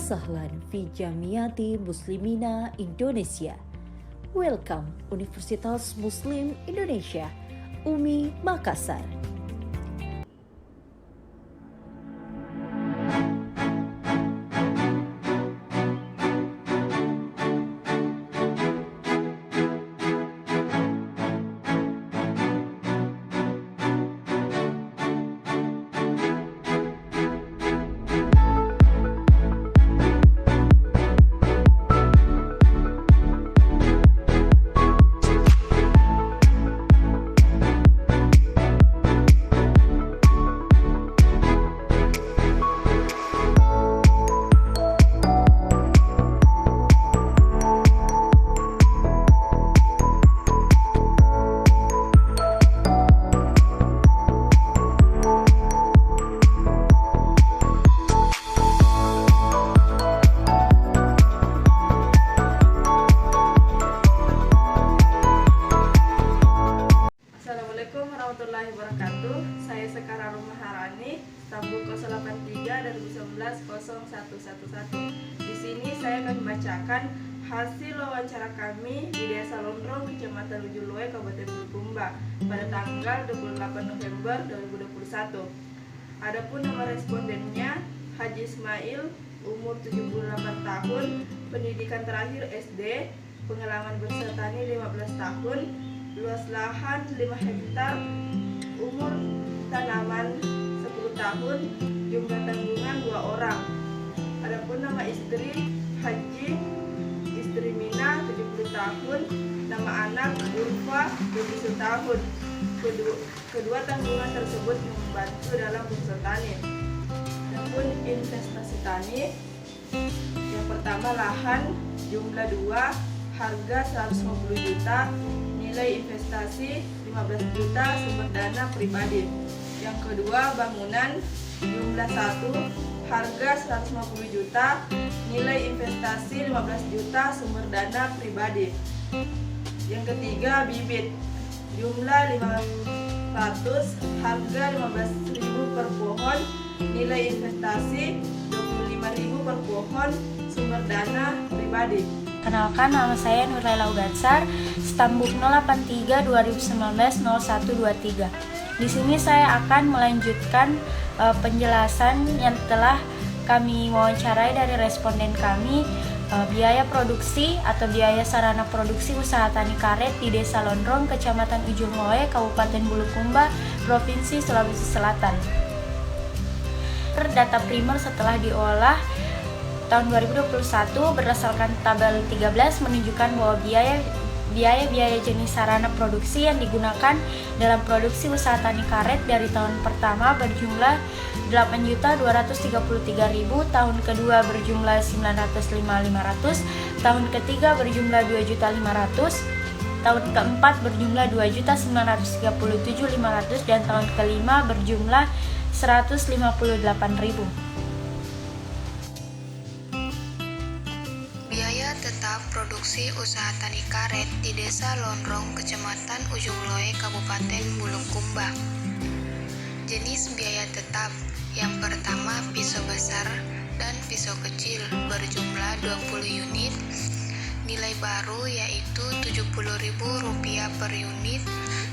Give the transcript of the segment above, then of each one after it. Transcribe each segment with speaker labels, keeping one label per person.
Speaker 1: sahlan fi Jamiati Muslimina Indonesia. Welcome Universitas Muslim Indonesia, UMI Makassar.
Speaker 2: Assalamualaikum warahmatullahi wabarakatuh. Saya Sekar Maharani, Stambul 083 dan 190111. Di sini saya akan membacakan hasil wawancara kami di Desa Lonrong, Kecamatan Ujung Loe, Kabupaten Bulukumba pada tanggal 28 November 2021. Adapun nama respondennya Haji Ismail, umur 78 tahun, pendidikan terakhir SD, pengalaman bersertani 15 tahun, luas lahan 5 hektar, umur tanaman 10 tahun, jumlah tanggungan 2 orang. Adapun nama istri Haji, istri Mina 70 tahun, nama anak Ulfa 21 tahun. Kedua tanggungan tersebut membantu dalam usaha tani. Adapun investasi tani, yang pertama lahan jumlah 2, harga 150 juta, nilai investasi 15 juta, sumber dana pribadi. Yang kedua bangunan jumlah 1, harga 150 juta, nilai investasi 15 juta, sumber dana pribadi. Yang ketiga bibit jumlah 500, harga 15.000 per pohon, nilai investasi 25.000 per pohon, sumber dana pribadi.
Speaker 3: Kenalkan, nama saya Nurlaila Ugatsar, Stambuk 083 2019 0123. Di sini saya akan melanjutkan penjelasan yang telah kami wawancarai dari responden kami, biaya produksi atau biaya sarana produksi usaha tani karet di Desa Lonrong, Kecamatan Ujung Loe, Kabupaten Bulukumba, Provinsi Sulawesi Selatan. Data primer setelah diolah tahun 2021 berdasarkan tabel 13 menunjukkan bahwa biaya jenis sarana produksi yang digunakan dalam produksi usaha tani karet dari tahun pertama berjumlah 8.233.000, tahun kedua berjumlah 905.500, tahun ketiga berjumlah 2.500.000, tahun keempat berjumlah 2.937.500 dan tahun kelima berjumlah 158.000.
Speaker 4: Biaya tetap produksi usaha tani karet di Desa Lonrong, Kecamatan Ujung Loe, Kabupaten Bulukumba. Jenis biaya tetap yang pertama pisau besar dan pisau kecil berjumlah 20 unit, nilai baru yaitu Rp70.000 per unit,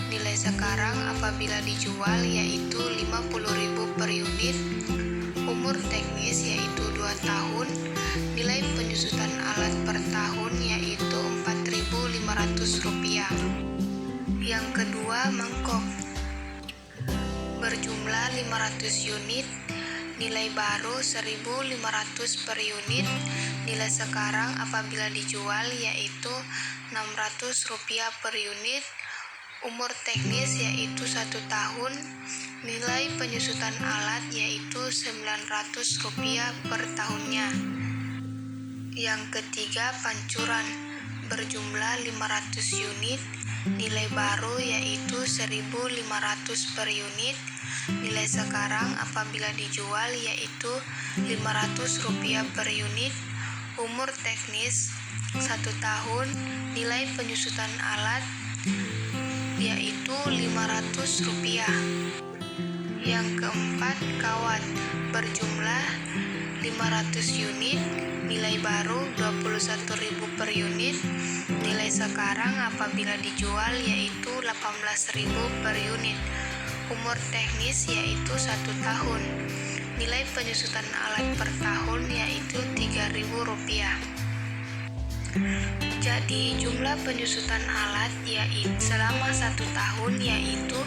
Speaker 4: nilai sekarang apabila dijual yaitu Rp50.000 per unit, umur teknis yaitu 2 tahun, nilai penyusutan alat per tahun yaitu Rp4.500. Yang kedua mangkok berjumlah 500 unit, nilai baru Rp1.500 per unit, nilai sekarang apabila dijual yaitu Rp600 per unit, umur teknis yaitu 1 tahun, nilai penyusutan alat yaitu Rp900 per tahunnya. Yang ketiga pancuran berjumlah 500 unit, nilai baru yaitu Rp1.500 per unit, nilai sekarang apabila dijual yaitu Rp500 per unit, umur teknis 1 tahun, nilai penyusutan alat yaitu Rp500. Yang keempat kawat berjumlah 500 unit, nilai baru 21.000 per unit, nilai sekarang apabila dijual yaitu 18.000 per unit, umur teknis yaitu 1 tahun, nilai penyusutan alat per tahun yaitu Rp3.000. Jadi jumlah penyusutan alat yaitu selama 1 tahun yaitu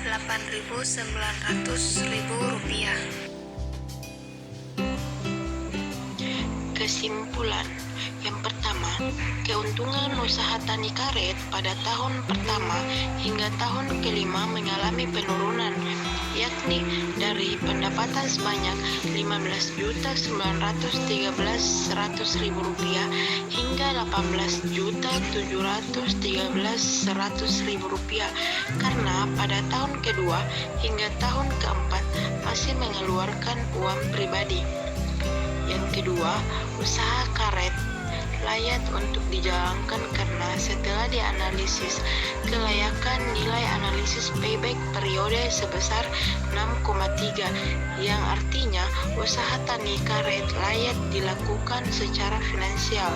Speaker 4: Rp8.900.000.
Speaker 5: Kesimpulan. Yang pertama, keuntungan usaha tani karet pada tahun pertama hingga tahun kelima mengalami penurunan, yakni dari pendapatan sebanyak Rp15.913.100.000 hingga Rp18.713.100.000 karena pada tahun kedua hingga tahun keempat masih mengeluarkan uang pribadi. Yang kedua, usaha karet layak untuk dijalankan karena setelah dianalisis kelayakan nilai analisis payback periode sebesar 6,3 yang artinya usaha tani karet layak dilakukan secara finansial.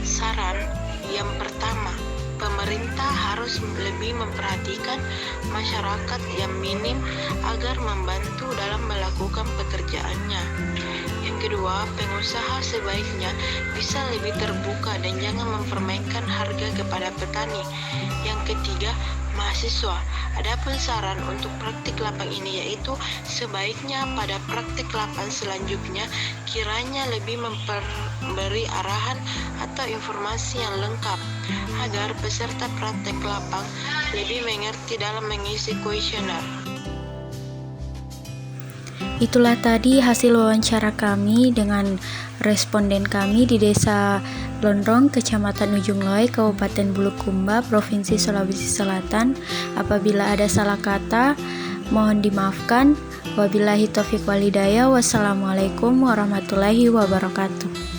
Speaker 5: Saran yang pertama, pemerintah harus lebih memperhatikan masyarakat yang minim agar membantu dalam melakukan pekerjaannya. Yang kedua, pengusaha sebaiknya bisa lebih terbuka dan jangan mempermainkan harga kepada petani. Yang ketiga, mahasiswa. Adapun saran untuk praktik lapang ini yaitu sebaiknya pada praktik lapang selanjutnya kiranya lebih memberi arahan atau informasi yang lengkap agar peserta praktik lapang lebih mengerti dalam mengisi kuesioner.
Speaker 3: Itulah tadi hasil wawancara kami dengan responden kami di Desa Lonrong, Kecamatan Ujung Loe, Kabupaten Bulukumba, Provinsi Sulawesi Selatan. Apabila ada salah kata, mohon dimaafkan. Wabillahi taufiq walhidayah. Wassalamualaikum warahmatullahi wabarakatuh.